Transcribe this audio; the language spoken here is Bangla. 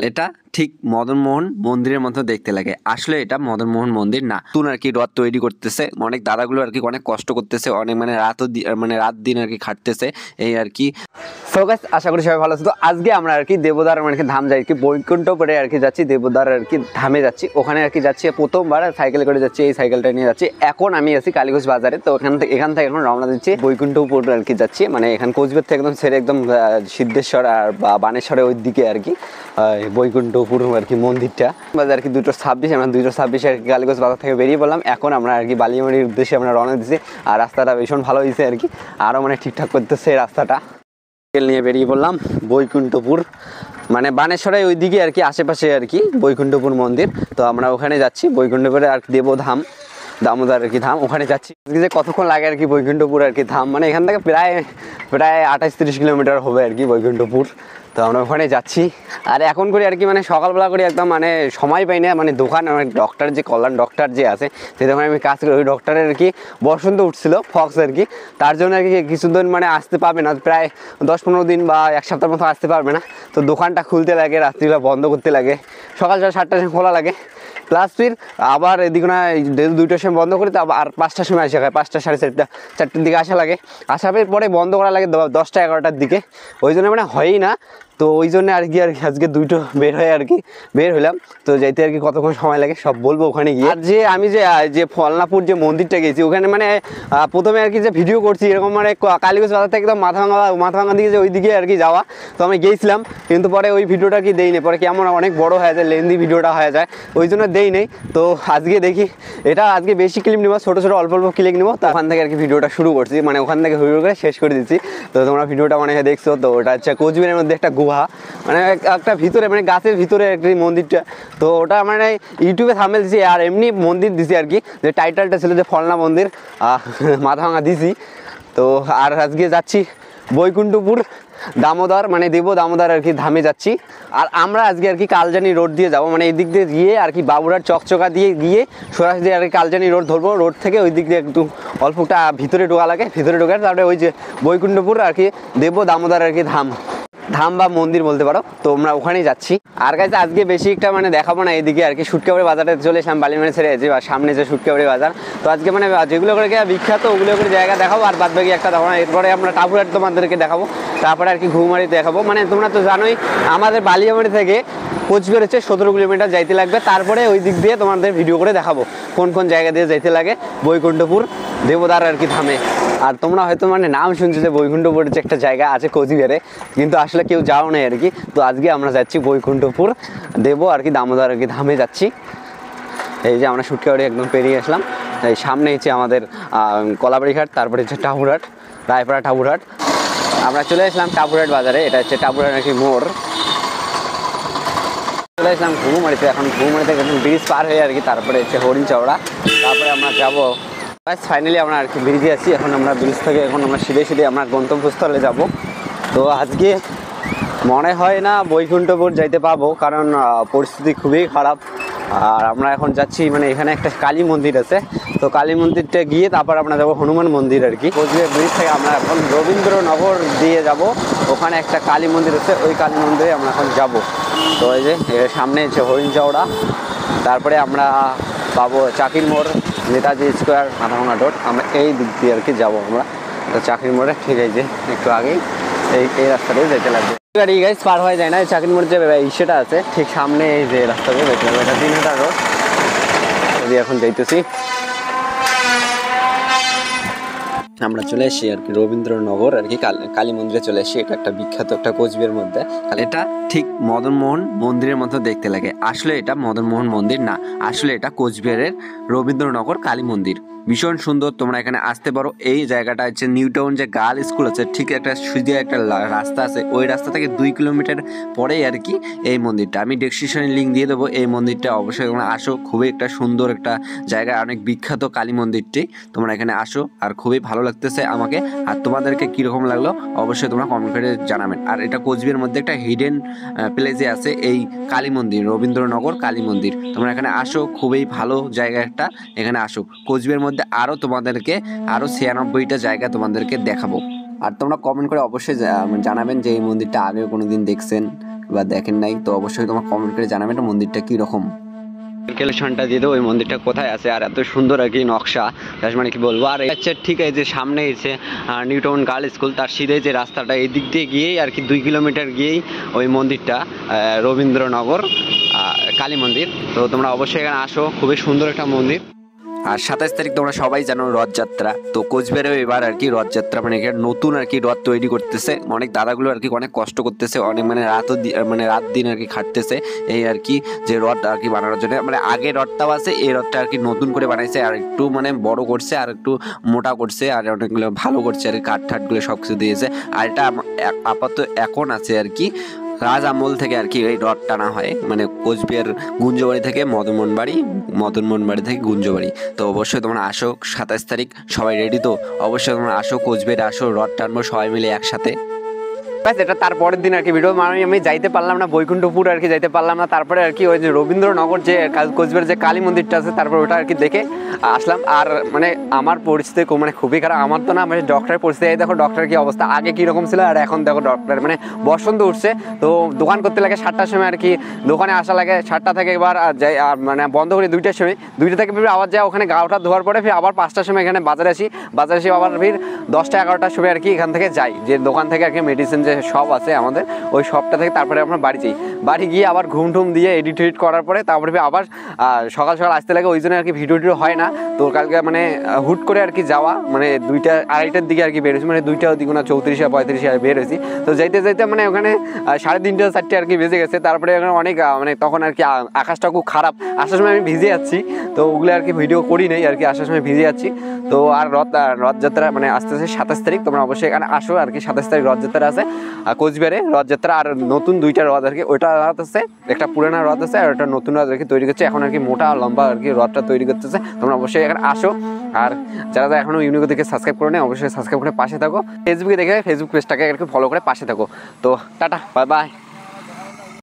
এটা ঠিক মদনমোহন মন্দিরের মতো দেখতে লাগে। আসলে এটা মদনমোহন মন্দির না। নতুন আর কি রথ তৈরি করতেছে। অনেক দাদাগুলো আর কি অনেক কষ্ট করতেছে। অনেক মানে রাত দিন আর কি খাটতেছে এই আর কি। সো গাইস, আশা করি সবাই ভালো আছে। তো আজকে আমরা আর কি দেবদার মানে ধাম যাই কি বৈকুণ্ঠপুরে আর কি যাচ্ছি, দেবদার আর কি ধামে যাচ্ছি। ওখানে আর কি যাচ্ছি প্রথমবার সাইকেল করে যাচ্ছি, এই সাইকেলটা নিয়ে যাচ্ছি। এখন আমি আছি কালীগঞ্জ বাজারে। তো এখান থেকে এখন রওনা দিচ্ছি বৈকুণ্ঠপুর আর কি যাচ্ছি, মানে এখান কোচবিহার থেকে একদম ছেড়ে একদম সিদ্ধেশ্বর আর বানেশ্বরের ওই দিকে আর কি বৈকুণ্ঠপুর আর কি মন্দিরটা বাজার আর কি 2:26। আমরা 2:26 আর কি কালীগঞ্জ বাজার থেকে বেরিয়ে পড়লাম। এখন আমরা আর কি বালিয়ামারির উদ্দেশ্যে আমরা রওনা দিচ্ছি। আর রাস্তাটা ভীষণ ভালো হয়েছে আর কি, আরও মানে ঠিকঠাক করতেছে রাস্তাটা। নিয়ে বেরিয়ে পড়লাম বৈকুণ্ঠপুর, মানে বানেশ্বরের ওই দিকে আর কি আশেপাশে আর কি বৈকুণ্ঠপুর মন্দির। তো আমরা ওখানে যাচ্ছি বৈকুণ্ঠপুরে আর দেবধাম দামোদর আর কি ধাম, ওখানে যাচ্ছি। যে কতক্ষণ লাগে আর কি বৈকুণ্ঠপুর আর কি ধাম, মানে এখান থেকে প্রায় 28-30 কিলোমিটার হবে আর কি বৈকুণ্ঠপুর। তো আমরা ওখানে যাচ্ছি। আর এখন করে আর কি মানে সকালবেলা করে একদম মানে সময় পাই না, মানে দোকান ডক্টর যে কল্যাণ ডক্টর যে আছে সেই দোকানে আমি কাজ করি। ওই ডক্টরের আর কি বসন্ত উঠছিল ফক্স আর কি, তার জন্য আর কি কিছুদিন মানে আসতে পারবে না, প্রায় 10-15 দিন বা এক সপ্তাহের মতো আসতে পারবে না। তো দোকানটা খুলতে লাগে, রাত্রিবেলা বন্ধ করতে লাগে, সকাল 7টার সময় খোলা লাগে, প্লাস ফির আবার এদিকে না 2টার সময় বন্ধ করে তো আবার 5টার সময় আসা হয়, 5টা 4:30 দিকে আসা লাগে। আসার পরে বন্ধ করা লাগে 10টা-11টার দিকে, ওই জন্য মানে হয়ই না। তো ওই জন্য আর কি আজকে 2টো বের হলাম। তো যাইতে আর কি কতক্ষণ সময় লাগে সব বলবো ওখানে গিয়ে। আর যে আমি যে ফলনাপুর যে মন্দিরটা গেছি ওখানে মানে প্রথমে আর কি যে ভিডিও করছি এরকম মানে কালীগঞ্জ বাজার থেকে একদম মাথাভাঙা দিকে যে ওই দিকে আর কি যাওয়া। তো আমি গিয়েছিলাম, কিন্তু পরে ওই ভিডিওটা কি দেই নেই, পরে কেমন অনেক বড় হয়ে যায়, লেন্দি ভিডিওটা হয়ে যায়, ওই জন্য দেই নেই। তো আজকে দেখি এটা আজকে বেশি ক্লিপ নেবো, ছোটো অল্প ক্লিপ নেবো। তো ওখান থেকে আর কি ভিডিওটা শুরু করছি, মানে ওখান থেকে ভিডিও করে শেষ করে দিচ্ছি। তো তোমরা ভিডিওটা মানে দেখছো। তো ওটা হচ্ছে কোচবিহারের মধ্যে একটা গুহা, মানে একটা ভিতরে মানে গাছের ভিতরে একটি মন্দিরটা। তো ওটা মানে ইউটিউবে থাম্বনেল দিছি আর এমনি মন্দির দিছি আর কি, যে টাইটেলটা ছিল যে ফলনা মন্দির মাথাভাঙা দিছি। তো আর আজকে যাচ্ছি বৈকুণ্ঠপুর দামোদর, মানে দামোদর আর কি ধামে যাচ্ছি। আর আমরা আজকে আর কি কালজানি রোড দিয়ে যাবো, মানে এই দিক দিয়ে গিয়ে আর কি বাবুরার চকচকা দিয়ে গিয়ে সরাসরি আর কি কালজানি রোড ধরবো। রোড থেকে ওই দিক দিয়ে একটু অল্পটা ভিতরে ঢোকা লাগে, ভিতরে ঢোকার তারপরে ওই যে বৈকুণ্ঠপুর আর কি দামোদর আর কি ধাম বা মন্দির বলতে পারো। তো আমরা ওখানেই যাচ্ছি। আর কাছে আজকে বেশি একটা মানে দেখাবো না, এইদিকে আর কি সুটকাবাড়ি বাজারে চলে এসলাম, বালিমারি ছেড়ে এসেছি বা সামনে যে সুটকাবাড়ি বাজার। তো আজকে মানে যেগুলো করে বিখ্যাত ওগুলো করে জায়গা দেখাবো, আর বাদ বাকি একটা দেখাবো না। এরপরে আমরা টাপুরহাট তোমাদেরকে দেখাবো, তারপরে আর কি ঘুঘুমারি দেখাবো। মানে তোমরা তো জানোই আমাদের বালিয়ামারি থেকে কোচবিহার হচ্ছে 17 কিলোমিটার যাইতে লাগবে। তারপরে ওই দিক দিয়ে তোমাদের ভিডিও করে দেখাবো কোন কোন জায়গা দিয়ে যাইতে লাগে বৈকুণ্ঠপুর দেবদার আর কি ধামে। আর তোমরা হয়তো মানে নাম শুনছো যে বৈকুণ্ঠপুর যে একটা জায়গা আছে কোচবিহারে, কিন্তু আসলে কেউ যাও না আর কি। তো আজকে আমরা যাচ্ছি বৈকুণ্ঠপুর আর কি দামোদর আর কি ধামে যাচ্ছি। এই যে আমরা সুটকাবাড়ি একদম পেরিয়ে আসলাম, এই সামনে হচ্ছে আমাদের কলাবাড়ি ঘাট, তারপরে হচ্ছে টাপুরহাট, রায়পাড়া টাপুরহাট। আমরা চলে আসলাম টাপুরহাট বাজারে, এটা হচ্ছে টাপুরহাট আর কি মোড়। চলে আসলাম ঘুঘুমারিতে। এখন ঘুঘুমারিতে একদম ব্রিজ পার হয়ে আর কি তারপরে হচ্ছে হরিণ চওড়া, তারপরে আমরা যাবো। ফাইনালি আমরা আর কি ব্রিজে আছি। এখন আমরা ব্রিজ থেকে এখন আমরা সিধে আমরা গন্তব্যস্থলে যাব। তো আজকে মনে হয় না বৈকুণ্ঠপুর যাইতে পাবো, কারণ পরিস্থিতি খুবই খারাপ। আর আমরা এখন যাচ্ছি মানে এখানে একটা কালী মন্দির আছে, তো কালী মন্দিরটা গিয়ে তারপর আমরা যাবো হনুমান মন্দির আর কি। কোচবিহার ব্রিজ থেকে আমরা এখন রবীন্দ্রনগর দিয়ে যাব, ওখানে একটা কালী মন্দির আছে, ওই কালী মন্দিরে আমরা এখন যাব। তো এই যে এর সামনে হচ্ছে হরিণ চওড়া, তারপরে আমরা পাবো চাকির মোড়, নেতাজি স্কোয়ার, মাথাভাঙা রোড। আমরা এই দিক দিয়ে আর কি যাবো আমরা। তো চাকরির মোড়ে ঠিক আছে একটু আগেই এই রাস্তাটাই যেতে লাগবে। গাড়ি গাইজ পার হয়ে যায় না, চাকরির মোড়ে যে ইসেটা আছে ঠিক সামনে এই যে রাস্তাটা যেতে লাগবে, এটা 3 রোড। যদি এখন যাইতেছি আমরা চলে এসেছি আর কি রবীন্দ্রনগর আর কি কালী মন্দিরে চলে এসেছি। এটা একটা বিখ্যাত একটা কোচবিহারের মধ্যে। এটা ঠিক মদনমোহন মন্দিরের মতো দেখতে লাগে। আসলে এটা মদনমোহন মন্দির না, আসলে এটা কোচবিহারের রবীন্দ্রনগর কালী মন্দির। ভীষণ সুন্দর, তোমরা এখানে আসতে পারো। এই জায়গাটা হচ্ছে নিউ টাউন যে গার্ল স্কুল আছে ঠিক একটা সুন্দর একটা রাস্তা আছে, ওই রাস্তা থেকে 2 কিলোমিটার পরেই আর কি এই মন্দিরটা। আমি ডেসক্রিপশনে লিঙ্ক দিয়ে দেবো। এই মন্দিরটা অবশ্যই তোমরা আসো, খুবই একটা সুন্দর একটা জায়গা, অনেক বিখ্যাত কালী মন্দিরটি। তোমরা এখানে আসো, আর খুবই ভালো লাগতেছে আমাকে। আর তোমাদেরকে কীরকম লাগলো অবশ্যই তোমরা কমেন্ট করে জানাবেন। আর এটা কোচবিহারের মধ্যে একটা হিডেন প্লেসে আছে এই কালী মন্দির, রবীন্দ্রনগর কালী মন্দির। তোমরা এখানে আসো, খুবই ভালো জায়গা একটা, এখানে আসো। কোচবিহারের মধ্যে আরও তোমাদেরকে আরও 96টা জায়গা তোমাদেরকে দেখাবো। আর তোমরা কমেন্ট করে অবশ্যই জানাবেন যে এই মন্দিরটা আগে কোনো দিন দেখছেন বা দেখেন নাই, তো অবশ্যই তোমার কমেন্ট করে জানাবে এটা মন্দিরটা কীরকম। ক্যালকুলেশনটা দিয়ে দেবো ওই মন্দিরটা কোথায় আছে, আর এত সুন্দর আর কি নকশা, মানে কি বলবো। আর আচ্ছা ঠিক আছে, যে সামনে এসে নিউটাউন গার্লস স্কুল, তার সিধে যে রাস্তাটা এই দিক দিয়ে গিয়েই আর কি 2 কিলোমিটার গিয়েই ওই মন্দিরটা, রবীন্দ্রনগর কালী মন্দির। তো তোমরা অবশ্যই এখানে আসো, খুবই সুন্দর একটা মন্দির। আর 27 তারিখ তোমরা সবাই জানো রথযাত্রা, তো কোচবিহারেও এবার আর কি রথযাত্রা, মানে এখানে নতুন আর কি রথ তৈরি করতেছে অনেক দাদাগুলো আর কি, অনেক কষ্ট করতেছে, অনেক মানে রাত দিন আর কি খাটতেছে এই আর কি, যে রথ আর কি বানানোর জন্য। মানে আগে রথটাও আছে, এই রথটা আর কি নতুন করে বানাইছে, আর একটু মানে বড় করছে, আর একটু মোটা করছে, আর অনেকগুলো ভালো করছে আর কি, কাঠ ঠাটগুলো সব কিছু দিয়েছে। আর এটা আপাতত এখন আছে আর কি রাজ আমল থেকে আর কি এই রথ টানা হয়, মানে কোচবিহার গুঞ্জবাড়ি থেকে মদনমোহন বাড়ি থেকে গুঞ্জবাড়ি। তো অবশ্যই তোমরা আসো 27 তারিখ, সবাই রেডি তো? অবশ্যই তোমরা আসো, কোচবিহারে আসো, রথ টানবো সবাই মিলে একসাথে। এটা তারপরের দিন আর কি ভিডিও, মানে আমি যাইতে পারলাম না বৈকুণ্ঠপুর আর কি, যাইতে পারলাম না। তারপরে আর কি ওই যে রবীন্দ্রনগর যে কোচবিহার যে কালী মন্দিরটা আছে, তারপর ওটা আর কি দেখে আসলাম। আর মানে আমার পরিস্থিতি মানে খুবই খারাপ, আমার তো না মানে ডক্টরের পরিস্থিতি, এই দেখো ডক্টরের কি অবস্থা, আগে কীরকম ছিল আর এখন দেখো ডক্টর, মানে বসন্ত উঠছে। তো দোকান করতে লাগে 7টার সময় আর কি, দোকানে আসা লাগে 7টা থেকে, এবার যাই মানে বন্ধ করি 2টার সময়, 2টা থেকে ফির আবার যাই ওখানে গাওটা ধোয়ার পরে, ফির আবার 5টার সময় এখানে বাজারে আসি আবার ফির 10টা 11টার সময় আর কি এখান থেকে যাই, যে দোকান থেকে আর কি মেডিসিন যে শপ আছে আমাদের, ওই শপটা থেকে তারপরে আমরা বাড়ি যাই। বাড়ি গিয়ে আবার ঘুম টুম দিয়ে এডিট করার পরে তারপরে আবার সকাল আসতে লাগে, ওই জন্য আর কি ভিডিও হয় না। তো কালকে মানে হুট করে আর কি যাওয়া, মানে 2টা 2:30টার দিকে আর কি বেরোছি, মানে 2টা দিকে না 34 35 বের হয়েছি। তো যাইতে মানে ওখানে 3:30 4টা আর কি বেজে গেছে। তারপরে ওখানে অনেক মানে তখন আর কি আকাশটা খুব খারাপ, আসার সময় আমি ভিজে যাচ্ছি, তো ওগুলো আর কি ভিডিও করি নাই আর কি, আসার সময় ভিজে যাচ্ছি। তো আর রথযাত্রা মানে আসতেছে 27 তারিখ, তোমরা অবশ্যই এখানে আসো আর কি। 27 তারিখ রথযাত্রা আছে কোচবিহারে রথযাত্রা, আর নতুন 2টা রথ আর কি, ওইটা রথ আছে, একটা পুরানা রথ আছে, আর একটা নতুন রথ আর কি তৈরি করছে এখন আর কি, মোটা লম্বা আর কি রথটা তৈরি করতেছে। তোমরা অবশ্যই এখানে আসো। আর যারা এখনো ইউনিকো দেখে সাবস্ক্রাইব করে নেই, অবশ্যই সাবস্ক্রাইব করে পাশে থাকো। ফেসবুকে দেখে ফেসবুক পেজটাকে আর কি ফলো করে পাশে থাকো। তো টাটা, বাই বাই।